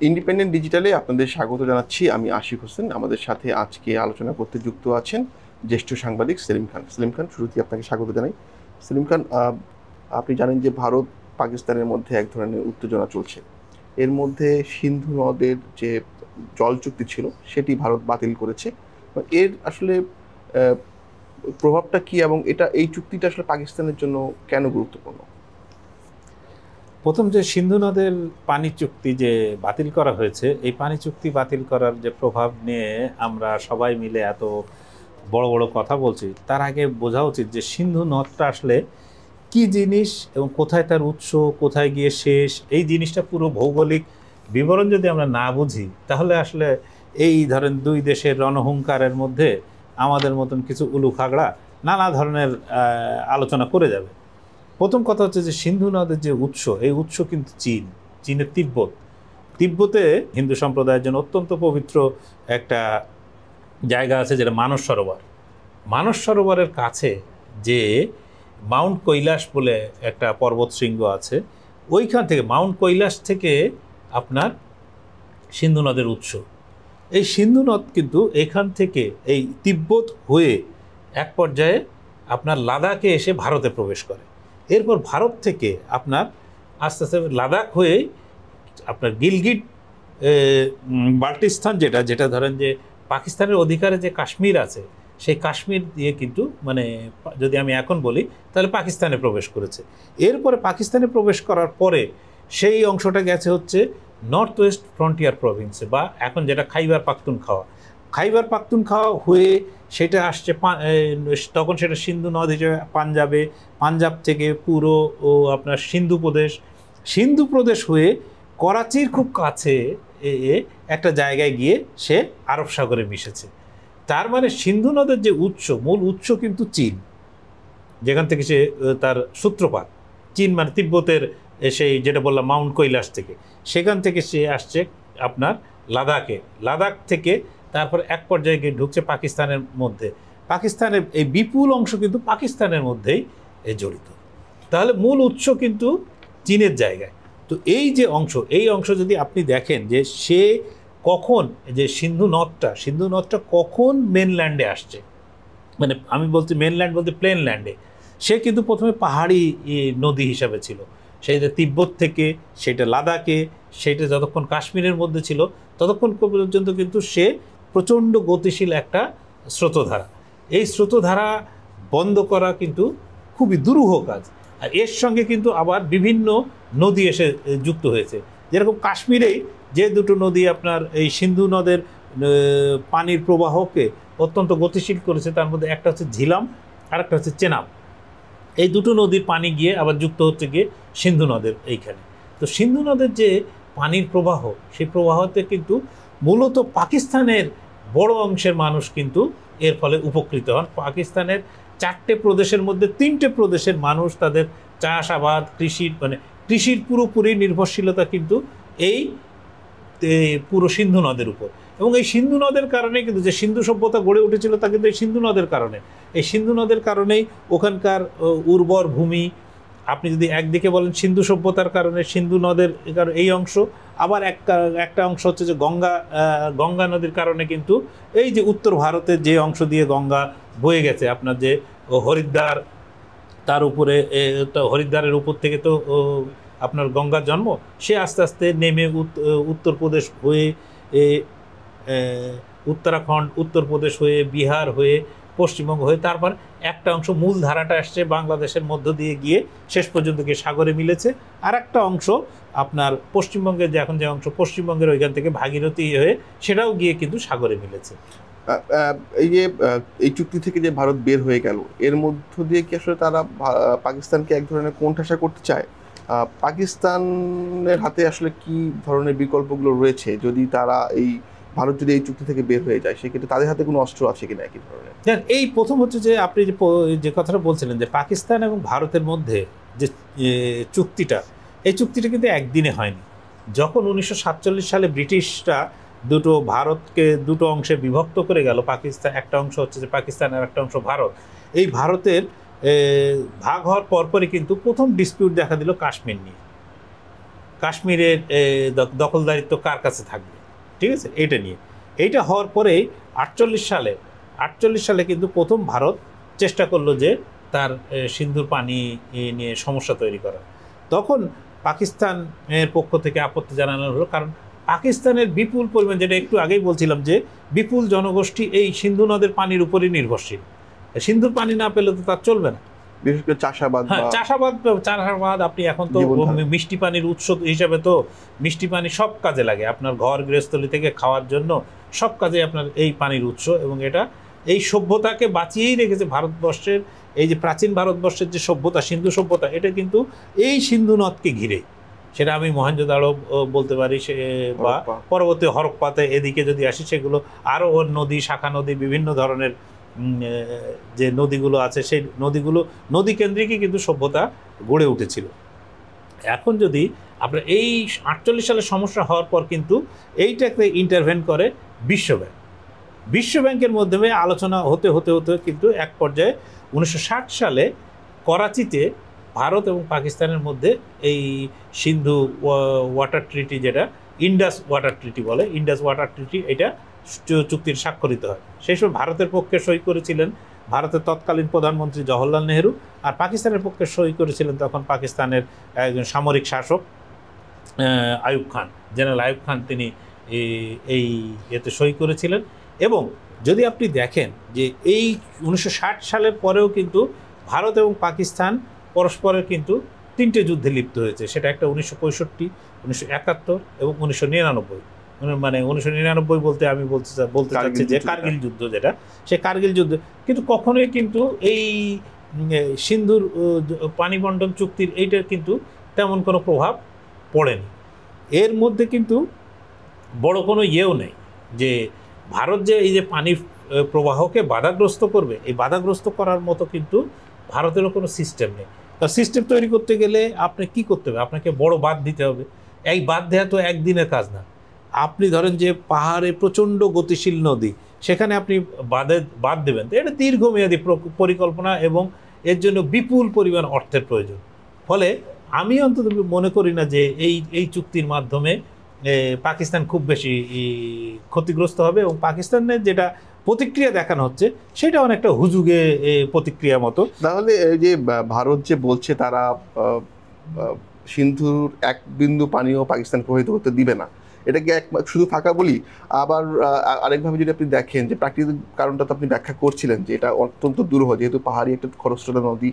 Independent ডিজিটালে আপনাদের স্বাগত জানাচ্ছি। আমি আশিক হোসেন। আমাদের সাথে আজকে আলোচনা করতে যুক্ত আছেন জ্যেষ্ঠ সাংবাদিক সেলিম খান। সেলিম খান, শুরুতেই আপনাকে স্বাগত জানাই। সেলিম খান, আপনি জানেন যে ভারত পাকিস্তানের মধ্যে এক ধরনের উত্তেজনা চলছে। এর মধ্যে সিন্ধু নদের যে জল চুক্তি ছিল সেটি ভারত বাতিল করেছে। এর আসলে প্রভাবটা কি, এবং এই চুক্তিটা আসলে পাকিস্তানের জন্য কেন গুরুত্বপূর্ণ? প্রথম যে সিন্ধু নদের পানি চুক্তি যে বাতিল করা হয়েছে, এই পানি চুক্তি বাতিল করার যে প্রভাব নিয়ে আমরা সবাই মিলে এত বড় বড় কথা বলছি, তার আগে বোঝা উচিত যে সিন্ধু নদটা আসলে কি জিনিস এবং কোথায় তার উৎস, কোথায় গিয়ে শেষ। এই জিনিসটা পুরো ভৌগোলিক বিবরণ যদি আমরা না বুঝি, তাহলে আসলে এই ধরেন দুই দেশের রণহুঙ্কারের মধ্যে আমাদের মতন কিছু উলুখাগড়া নানা ধরনের আলোচনা করে যাবে। প্রথম কথা হচ্ছে যে সিন্ধু নদের যে উৎস, এই উৎস কিন্তু চীনের তিব্বতে হিন্দু সম্প্রদায়ের জন্য অত্যন্ত পবিত্র একটা জায়গা আছে, যেটা মানস সরোবরের কাছে যে মাউন্ট কৈলাস বলে একটা পর্বত শৃঙ্গ আছে, ওইখান থেকে মাউন্ট কৈলাস থেকে আপনার সিন্ধু নদের উৎস। এই সিন্ধু নদ কিন্তু এখান থেকে এই তিব্বত হয়ে এক পর্যায়ে আপনার লাদাখে এসে ভারতে প্রবেশ করে। এরপর ভারত থেকে আপনার আস্তে আস্তে লাদাখ হয়ে আপনার গিলগিট বাল্টিস্তান, যেটা ধরেন যে পাকিস্তানের অধিকারে যে কাশ্মীর আছে, সেই কাশ্মীর দিয়ে কিন্তু মানে যদি আমি এখন বলি তাহলে পাকিস্তানে প্রবেশ করেছে। এরপরে পাকিস্তানে প্রবেশ করার পরে সেই অংশটা গেছে হচ্ছে নর্থ ওয়েস্ট ফ্রন্টিয়ার প্রভিন্সে, বা এখন যেটা খাইবার পাখতুনখাওয়া হয়ে সেটা আসছে, তখন সেটা সিন্ধু নদ হিসেবে পাঞ্জাব থেকে পুরো আপনার সিন্ধু প্রদেশ হয়ে করাচির খুব কাছে একটা জায়গায় গিয়ে সে আরব সাগরে মিশেছে। তার মানে সিন্ধু নদের যে মূল উৎস কিন্তু চীন, যেখান থেকে সে তার সূত্রপাত। চীন মানে তিব্বতের সেই যেটা বললাম মাউন্ট কৈলাস থেকে, সেখান থেকে সে আসছে আপনার লাদাখ থেকে তারপর এক পর্যায়ে গিয়ে ঢুকছে পাকিস্তানের মধ্যে। পাকিস্তানের এই বিপুল অংশ কিন্তু পাকিস্তানের মধ্যেই জড়িত। তাহলে মূল উৎস কিন্তু চীনের জায়গায়। তো এই যে এই অংশ যদি আপনি দেখেন যে সে কখন, যে সিন্ধু নদটা কখন মেনল্যান্ডে আসছে, মানে আমি বলছি মেনল্যান্ড বলতে প্লেন ল্যান্ডে, সে কিন্তু প্রথমে পাহাড়ি নদী হিসাবে ছিল। সেইটা তিব্বত থেকে, সেটা লাদাখে, সেটা যতক্ষণ কাশ্মীরের মধ্যে ছিল ততক্ষণ পর্যন্ত কিন্তু সে প্রচণ্ড গতিশীল একটা স্রোতধারা। এই স্রোতধারা বন্ধ করা কিন্তু খুবই দুরূহ কাজ। আর এর সঙ্গে কিন্তু আবার বিভিন্ন নদী এসে যুক্ত হয়েছে। যেরকম কাশ্মীরেই যে দুটো নদী আপনার এই সিন্ধু নদের পানির প্রবাহকে অত্যন্ত গতিশীল করেছে, তার মধ্যে একটা হচ্ছে ঝিলাম আর একটা হচ্ছে চেনাব। এই দুটো নদীর পানি গিয়ে আবার যুক্ত হচ্ছে গিয়ে সিন্ধু নদের এইখানে। তো সিন্ধু নদের যে পানির প্রবাহ, সেই প্রবাহতে কিন্তু মূলত পাকিস্তানের বড় অংশের মানুষ কিন্তু এর ফলে উপকৃত হন। পাকিস্তানের 4টে প্রদেশের মধ্যে 3টে প্রদেশের মানুষ তাদের চাষাবাদ, কৃষির পুরোপুরি নির্ভরশীলতা কিন্তু এই পুরো সিন্ধু নদের উপর। এবং এই সিন্ধু নদের কারণে কিন্তু যে সিন্ধু সভ্যতা গড়ে উঠেছিল, তা কিন্তু এই সিন্ধু নদের কারণে। এই সিন্ধু নদের কারণেই ওখানকার উর্বর ভূমি, আপনি যদি একদিকে বলেন সিন্ধু সভ্যতার কারণে সিন্ধু নদের এই অংশ, আবার একটা অংশ হচ্ছে যে গঙ্গা নদীর কারণে কিন্তু এই যে উত্তর ভারতের যে অংশ দিয়ে গঙ্গা বয়ে গেছে, আপনার যে হরিদ্বার, তার উপরে হরিদ্বারের উপর থেকে তো আপনার গঙ্গার জন্ম, সে আস্তে আস্তে নেমে উত্তরপ্রদেশ হয়ে উত্তরাখণ্ড, উত্তরপ্রদেশ হয়ে বিহার হয়ে পশ্চিমবঙ্গ হয়ে, তারপর একটা অংশ মূল ধারাটা আসছে বাংলাদেশের মধ্য দিয়ে গিয়ে শেষ পর্যন্ত গিয়ে সাগরে মিলেছে। আর একটা অংশ আপনার পশ্চিমবঙ্গের যে এখন যে অংশ, পশ্চিমবঙ্গের ওইখান থেকে ভাগীরথী হয়ে সেটাও গিয়ে কিন্তু সাগরে মিলেছে। এই চুক্তি থেকে যে ভারত বের হয়ে গেল, এর মধ্য দিয়ে কি আসলে তারা পাকিস্তানকে এক ধরনের কোণঠাসা করতে চায়? পাকিস্তানের হাতে আসলে কি ধরনের বিকল্পগুলো রয়েছে যদি ভারত যদি এই চুক্তি থেকে বের হয়ে যায়? সেক্ষেত্রে তাদের হাতে কোনো অস্ত্র আছে কিনা একই ধরনের? এই প্রথম হচ্ছে যে আপনি যে কথাটা বলছিলেন যে পাকিস্তান এবং ভারতের মধ্যে যে চুক্তিটা, এই চুক্তিটা কিন্তু একদিনে হয়নি। যখন 1947 সালে ব্রিটিশরা ভারতকে দুটো অংশে বিভক্ত করে গেল, পাকিস্তান একটা অংশ হচ্ছে যে পাকিস্তান আর একটা অংশ ভারত, এই ভারতের ভাগ হওয়ার পরপরই কিন্তু প্রথম ডিসপিউট দেখা দিল কাশ্মীর নিয়ে। কাশ্মীরের দখলদারিত্ব কার কাছে থাকবে, ঠিক আছে, এটা নিয়ে। এইটা হওয়ার পরেই 48 সালে কিন্তু প্রথম ভারত চেষ্টা করলো যে তার সিন্ধুর পানি নিয়ে সমস্যা তৈরি করা। তখন পাকিস্তানের পক্ষ থেকে আপত্তি জানানো হলো, কারণ পাকিস্তানের বিপুল পরিমাণ, যেটা একটু আগেই বলছিলাম যে বিপুল জনগোষ্ঠী এই সিন্ধু নদের পানির উপরই নির্ভরশীল। সিন্ধুর পানি না পেলে তো তার চলবে না। বিশেষ করে চাষাবাদ, চাষাবাদ আপনি এখন তো মিষ্টি পানির উৎস হিসাবে তো মিষ্টি পানি সব কাজে লাগে, আপনার ঘর গৃহস্থলী থেকে খাওয়ার জন্য সব কাজে আপনার এই পানির উৎস। এবং এটা এই সভ্যতাকে বাঁচিয়েই রেখেছে ভারতবর্ষের, এই যে প্রাচীন ভারতবর্ষের যে সভ্যতা, সিন্ধু সভ্যতা, এটা কিন্তু এই সিন্ধু নদকে ঘিরে। সেটা আমি মহেঞ্জোদারো বলতে পারি, সে বা পরবর্তী হরপ্পাতে এদিকে যদি আসি, সেগুলো আরও ওর নদী, শাখা নদী, বিভিন্ন ধরনের যে নদীগুলো আছে, সেই নদীগুলো নদী কেন্দ্রিকই কিন্তু সভ্যতা গড়ে উঠেছিল। এখন যদি আপনার এই 48 সালে সমস্যা হওয়ার পর কিন্তু এইটাকে ইন্টারভেন করে বিশ্বব্যাংক। বিশ্বব্যাংকের মাধ্যমে আলোচনা হতে হতে হতে কিন্তু এক পর্যায়ে 1960 সালে করাচিতে ভারত এবং পাকিস্তানের মধ্যে এই সিন্ধু ওয়াটার ট্রিটি, যেটা ইন্ডাস ওয়াটার ট্রিটি বলে, ইন্ডাস ওয়াটার ট্রিটি, এটা চুক্তির স্বাক্ষরিত হয়। সেই সময় ভারতের পক্ষে সই করেছিলেন ভারতের তৎকালীন প্রধানমন্ত্রী জওহরলাল নেহরু, আর পাকিস্তানের পক্ষে সই করেছিলেন তখন পাকিস্তানের একজন সামরিক শাসক আইয়ুব খান, জেনারেল আইয়ুব খান, তিনি এই এতে সই করেছিলেন। এবং যদি আপনি দেখেন যে এই 1960 সালের পরেও কিন্তু ভারত এবং পাকিস্তান পরস্পরের কিন্তু 3টে যুদ্ধে লিপ্ত হয়েছে। সেটা একটা 1965, 1971 এবং 1999। মানে 1999 বলতে আমি বলতে চাচ্ছি যে কার্গিল যুদ্ধ, যেটা সে কার্গিল যুদ্ধ। কিন্তু কখনোই কিন্তু এই সিন্ধুর পানি বন্টন চুক্তির এইটার কিন্তু তেমন কোনো প্রভাব পড়েনি। এর মধ্যে কিন্তু বড় কোনো ইয়েও নেই যে ভারত যে এই যে পানির প্রবাহকে বাধাগ্রস্ত করবে, এই বাধাগ্রস্ত করার মতো কিন্তু ভারতেরও কোনো সিস্টেম নেই। তা সিস্টেম তৈরি করতে গেলে আপনি কি করতে হবে? আপনাকে বড় বাঁধ দিতে হবে। এই বাঁধ দেওয়া তো একদিনের কাজ না। আপনি ধরেন যে পাহাড়ে প্রচণ্ড গতিশীল নদী, সেখানে আপনি বাঁধ দেবেন, তো এটা দীর্ঘমেয়াদী পরিকল্পনা এবং এর জন্য বিপুল পরিমাণ অর্থের প্রয়োজন। ফলে আমি অন্তত মনে করি না যে এই চুক্তির মাধ্যমে পাকিস্তান খুব বেশি ক্ষতিগ্রস্ত হবে। এবং পাকিস্তানের যেটা প্রতিক্রিয়া দেখানো হচ্ছে সেটা অনেকটা হুজুগে প্রতিক্রিয়া মতো। তাহলে এই যে ভারত যে বলছে তারা সিন্ধুর এক বিন্দু পানিও পাকিস্তান প্রবাহিত করতে দিবে না, এটা কি শুধু ফাঁকা বলি? আবার আরেকভাবে যদি আপনি দেখেন যে প্রাকৃতিক কারণটা তো আপনি ব্যাখ্যা করছিলেন যে এটা অত্যন্ত দুরূহ, যেহেতু পাহাড়ি একটা খরস্রোতা নদী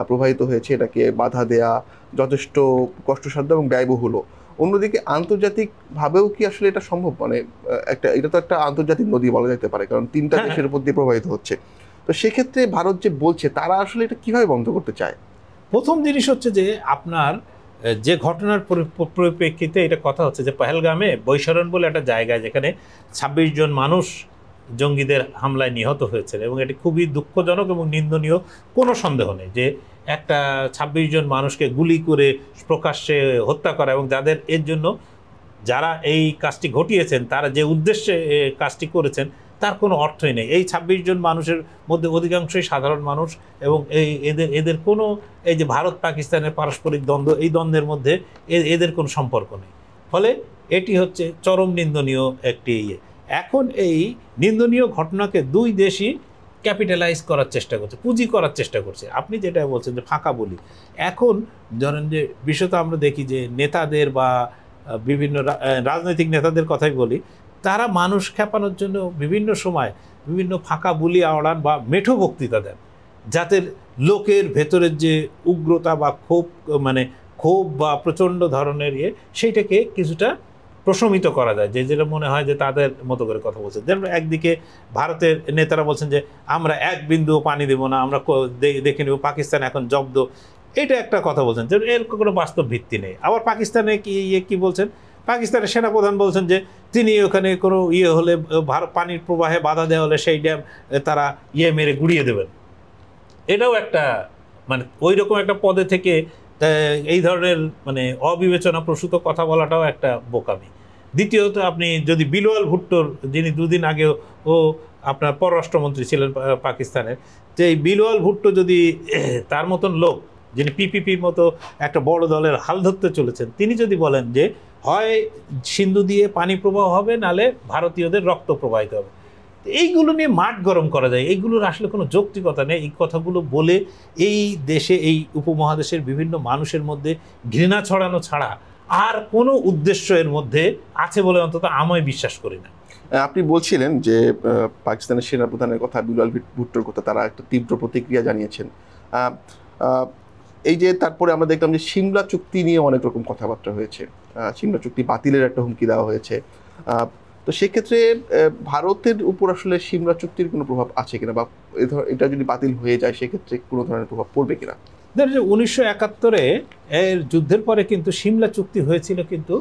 প্রবাহিত হয়েছে, এটাকে বাধা দেয়া যথেষ্ট কষ্টসাধ্য এবং ব্যয়বহুল। অন্যদিকে আন্তর্জাতিকভাবেও কি আসলে এটা সম্ভব? মানে এটা তো একটা আন্তর্জাতিক নদী বলা যেতে পারে, কারণ 3টা দেশের উপর দিয়ে প্রবাহিত হচ্ছে। তো সেক্ষেত্রে ভারত যে বলছে, তারা আসলে এটা কিভাবে বন্ধ করতে চায়? প্রথম জিনিস হচ্ছে যে আপনার যে ঘটনার পরিপ্রেক্ষিতে এটা কথা হচ্ছে যে পহেলগামে বৈশরণ বলে একটা জায়গায়, যেখানে 26 জন মানুষ জঙ্গিদের হামলায় নিহত হয়েছে, এবং এটি খুবই দুঃখজনক এবং নিন্দনীয়, কোনো সন্দেহ নেই যে একটা 26 জন মানুষকে গুলি করে প্রকাশ্যে হত্যা করা, এবং যাদের এর জন্য যারা এই কাজটি ঘটিয়েছেন তারা যে উদ্দেশ্যে কাজটি করেছেন তার কোনো অর্থই নেই। এই 26 জন মানুষের মধ্যে অধিকাংশই সাধারণ মানুষ, এবং এদের কোনো এই যে ভারত পাকিস্তানের পারস্পরিক দ্বন্দ্ব, এই দ্বন্দ্বের মধ্যে এদের কোনো সম্পর্ক নেই। ফলে এটি হচ্ছে চরম নিন্দনীয় একটি ইয়ে। এখন এই নিন্দনীয় ঘটনাকে দুই দেশই ক্যাপিটালাইজ করার চেষ্টা করছে, পুঁজি করার চেষ্টা করছে। আপনি যেটা বলছেন যে ফাঁকা বলি, এখন ধরেন যে বিষয়টা আমরা দেখি যে নেতাদের বা বিভিন্ন রাজনৈতিক নেতাদের কথাই বলি, তারা মানুষ খেপানোর জন্য বিভিন্ন সময় বিভিন্ন ফাঁকা বুলি আওড়ান বা মেঠো বক্তৃতা দেন, যাতে লোকের ভেতরের যে উগ্রতা বা ক্ষোভ বা প্রচণ্ড ধরনের সেইটাকে কিছুটা প্রশমিত করা যায়, যেটা মনে হয় যে তাদের মতো করে কথা বলছে। যেমন একদিকে ভারতের নেতারা বলছেন যে আমরা এক বিন্দু পানি দেবো না, আমরা দেখে নেব, পাকিস্তান এখন জব্দ, এটা একটা কথা বলছেন, যে এর কোনো বাস্তব ভিত্তি নেই। আবার পাকিস্তানে কি বলছেন, পাকিস্তানের সেনাপ্রধান বলছেন যে তিনি ওখানে কোনো হলে পানির প্রবাহে বাধা দেওয়া হলে সেই ড্যাম তারা মেরে গুড়িয়ে দেবেন। এটাও একটা ওই রকম একটা পদে থেকে এই ধরনের অবিবেচনা প্রসূত কথা বলাটাও একটা বোকামি। দ্বিতীয়ত, আপনি যদি বিলওয়াল ভুট্টোর, যিনি দুদিন আগেও আপনার পররাষ্ট্রমন্ত্রী ছিলেন পাকিস্তানের, যে এই বিলওয়াল ভুট্টো যদি তার মতন লোক যিনি পিপিপির মতো একটা বড় দলের হাল ধরতে চলেছেন, তিনি যদি বলেন যে হয় সিন্ধু দিয়ে পানি প্রবাহ হবে, নালে ভারতীয়দের রক্ত প্রবাহিত হবে, এইগুলো নিয়ে মাঠ গরম করা যায়, এইগুলোর আসলে কোনো যৌক্তিকতা নেই। এই কথাগুলো বলে এই দেশে, এই উপমহাদেশের বিভিন্ন মানুষের মধ্যে ঘৃণা ছড়ানো ছাড়া আর কোনো উদ্দেশ্য এর মধ্যে আছে বলে অন্তত আমি বিশ্বাস করি না। আপনি বলছিলেন যে পাকিস্তানের সেনাপ্রধানের কথা, বিলাল ভুট্টোর কথা, তারা একটা তীব্র প্রতিক্রিয়া জানিয়েছেন। এই যে তারপরে আমরা দেখলাম যে সিমলা চুক্তি নিয়ে অনেক রকম কথাবার্তা হয়েছে, সিমলা চুক্তি বাতিলের একটা হুমকি দেওয়া হয়েছে। তো সেক্ষেত্রে ভারতের উপর আসলে সিমলা চুক্তির কোনো প্রভাব আছে কিনা, বা এটা যদি বাতিল হয়ে যায় সেক্ষেত্রে কোনো ধরনের প্রভাব পড়বে কিনা? 1971 এর যুদ্ধের পরে কিন্তু সিমলা চুক্তি হয়েছিল, কিন্তু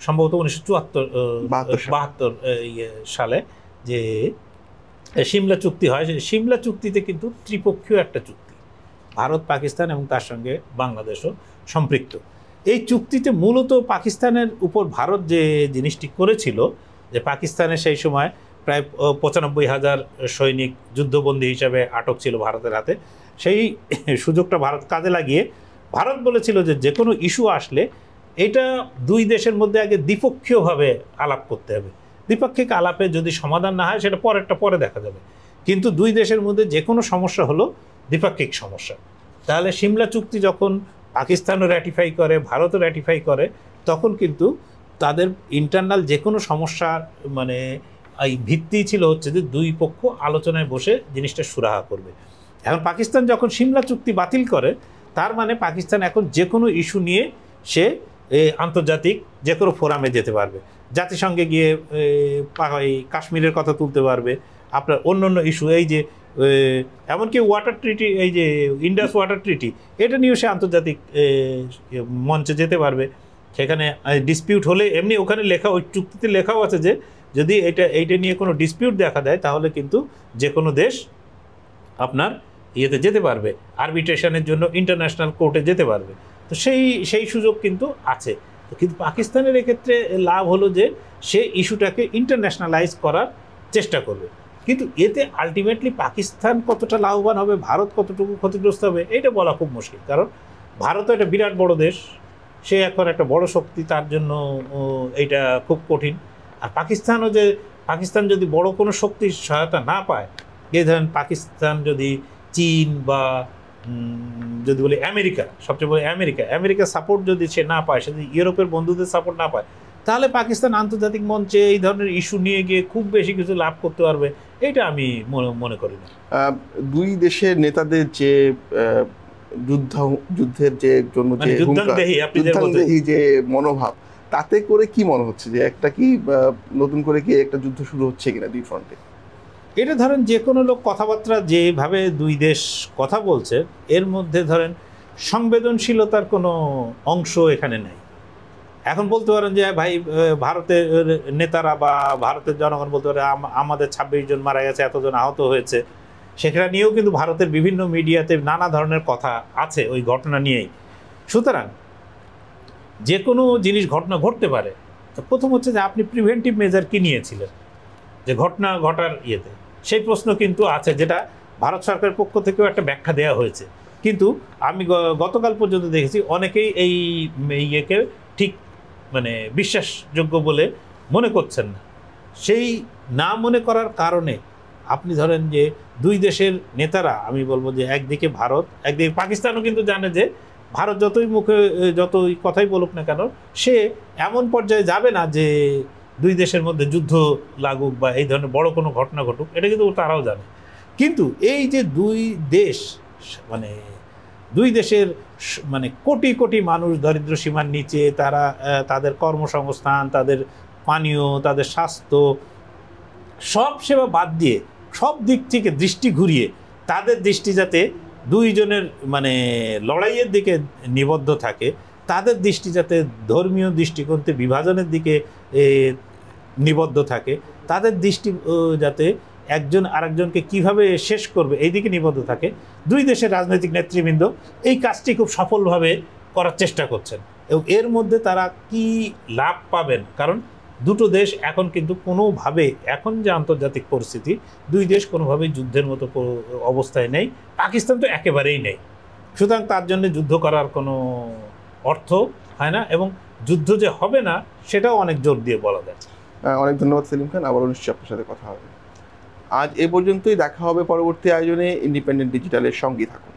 সম্ভবত 1972 সালে যে সিমলা চুক্তি হয়। সিমলা চুক্তিতে কিন্তু ত্রিপক্ষীয় একটা চুক্তি, ভারত, পাকিস্তান এবং তার সঙ্গে বাংলাদেশও সম্পৃক্ত। এই চুক্তিতে মূলত পাকিস্তানের উপর ভারত যে জিনিসটি করেছিল, যে পাকিস্তানের সেই সময় প্রায় 95,000 সৈনিক যুদ্ধবন্দী হিসাবে আটক ছিল ভারতের হাতে। সেই সুযোগটা ভারত কাজে লাগিয়ে ভারত বলেছিল যে যে কোনো ইস্যু আসলে এটা দুই দেশের মধ্যে আগে দ্বিপক্ষীয়ভাবে আলাপ করতে হবে, দ্বিপাক্ষিক আলাপে যদি সমাধান না হয় সেটা পরে দেখা যাবে, কিন্তু দুই দেশের মধ্যে যে কোনো সমস্যা হলো দ্বিপাক্ষিক সমস্যা। তাহলে সিমলা চুক্তি যখন পাকিস্তানও র্যাটিফাই করে, ভারতও র্যাটিফাই করে, তখন কিন্তু তাদের ইন্টারনাল যে কোনো সমস্যার মানে এই ভিত্তি ছিল হচ্ছে যে দুই পক্ষ আলোচনায় বসে জিনিসটা সুরাহা করবে। এখন পাকিস্তান যখন সিমলা চুক্তি বাতিল করে, তার মানে পাকিস্তান এখন যে কোনো ইস্যু নিয়ে সে আন্তর্জাতিক যে কোনো ফোরামে যেতে পারবে, জাতিসংঘে গিয়ে কাশ্মীরের কথা তুলতে পারবে, আপনার অন্য অন্য ইস্যু, এই যে এমনকি ওয়াটার ট্রিটি, এই যে ইন্ডাস ওয়াটার ট্রিটি, এটা নিয়েও সে আন্তর্জাতিক মঞ্চে যেতে পারবে। সেখানে ডিসপিউট হলে এমনি ওখানে লেখা, ওই চুক্তিতে লেখাও আছে যে যদি এইটা নিয়ে কোনো ডিসপিউট দেখা দেয় তাহলে কিন্তু যে কোনো দেশ আপনার ইয়েতে যেতে পারবে, আরবিট্রেশনের জন্য ইন্টারন্যাশনাল কোর্টে যেতে পারবে। তো সেই সুযোগ কিন্তু আছে। কিন্তু পাকিস্তানের এক্ষেত্রে লাভ হলো যে সে ইস্যুটাকে ইন্টারন্যাশনালাইজ করার চেষ্টা করবে, কিন্তু এতে আলটিমেটলি পাকিস্তান কতটা লাভবান হবে, ভারত কতটুকু ক্ষতিগ্রস্ত হবে, এটা বলা খুব মুশকিল। কারণ ভারতও একটা বিরাট বড় দেশ, সে এখন একটা বড় শক্তি, তার জন্য এইটা খুব কঠিন। আর পাকিস্তান যদি বড় কোনো শক্তির সহায়তা না পায়, এই ধরেন পাকিস্তান যদি চীন বা যদি বলি আমেরিকা, সবচেয়ে বলি আমেরিকা সাপোর্ট যদি সে না পায়, সে যদি ইউরোপের বন্ধুদের সাপোর্ট না পায়, তাহলে পাকিস্তান আন্তর্জাতিক মঞ্চে এই ধরনের ইস্যু নিয়ে গিয়ে খুব বেশি কিছু লাভ করতে পারবে, এটা আমি মনে করি না। দুই দেশের নেতাদের যে যুদ্ধের যে জন্য যুদ্ধদেহী যে মনোভাব, তাতে করে কি মনে হচ্ছে যে একটা কি নতুন করে কি একটা যুদ্ধ শুরু হচ্ছে কিনা দুই ফ্রন্টে? এটা ধরেন যে কোনো লোক কথাবার্তা যেভাবে দুই দেশ কথা বলছে, এর মধ্যে ধরেন সংবেদনশীলতার কোনো অংশ এখানে নেই। এখন বলতে পারেন যে ভাই ভারতের নেতারা বা ভারতের জনগণ বলতে পারে আমাদের 26 জন মারা গেছে, এতজন আহত হয়েছে, সেখানে নিয়েও কিন্তু ভারতের বিভিন্ন মিডিয়াতে নানা ধরনের কথা আছে ওই ঘটনা নিয়েই। সুতরাং যে কোনো জিনিস ঘটনা ঘটতে পারে। তো প্রথম হচ্ছে যে আপনি প্রিভেন্টিভ মেজার কি নিয়েছিলেন যে ঘটনা ঘটার ইয়েতে, সেই প্রশ্ন কিন্তু আছে, যেটা ভারত সরকারের পক্ষ থেকেও একটা ব্যাখ্যা দেওয়া হয়েছে। কিন্তু আমি গতকাল পর্যন্ত দেখেছি অনেকেই এই ইয়েকে ঠিক মানে বিশ্বাসযোগ্য বলে মনে করছেন না। সেই না মনে করার কারণে আপনি ধরেন যে দুই দেশের নেতারা, আমি বলবো যে একদিকে ভারত, একদিকে পাকিস্তানও কিন্তু জানে যে ভারত যতই কথাই বলুক না কেন, সে এমন পর্যায়ে যাবে না যে দুই দেশের মধ্যে যুদ্ধ লাগুক বা এই ধরনের বড় কোনো ঘটনা ঘটুক, এটা কিন্তু তারাও জানে। কিন্তু এই যে দুই দেশ, মানে দুই দেশের মানে কোটি কোটি মানুষ দরিদ্র সীমার নিচে, তারা তাদের কর্মসংস্থান, তাদের পানীয়, তাদের স্বাস্থ্য, সব সেবা বাদ দিয়ে, সব দিক থেকে দৃষ্টি ঘুরিয়ে তাদের দৃষ্টি যাতে দুইজনের মানে লড়াইয়ের দিকে নিবদ্ধ থাকে, তাদের দৃষ্টি যাতে ধর্মীয় দৃষ্টিকোণে বিভাজনের দিকে নিবদ্ধ থাকে, তাদের দৃষ্টি যাতে একজন আরেকজনকে কিভাবে শেষ করবে এই দিকে নিবদ্ধ থাকে, দুই দেশের রাজনৈতিক নেতৃবৃন্দ এই কাজটি খুব সফলভাবে করার চেষ্টা করছেন। এবং এর মধ্যে তারা কি লাভ পাবেন, কারণ দুটো দেশ এখন কিন্তু কোনোভাবে, এখন যে আন্তর্জাতিক পরিস্থিতি, দুই দেশ কোনোভাবেই যুদ্ধের মতো অবস্থায় নেই। পাকিস্তান তো একেবারেই নেই, সুতরাং তার জন্য যুদ্ধ করার কোনো অর্থ হয় না, এবং যুদ্ধ যে হবে না সেটাও অনেক জোর দিয়ে বলা যায়। অনেক ধন্যবাদ সেলিম খান, আবারও নিশ্চয়ই আপনার সাথে কথা হবে। আজ এ পর্যন্তই, দেখা হবে পরবর্তী আয়োজনে। ইন্ডিপেন্ডেন্ট ডিজিটালের সঙ্গী থাকুন।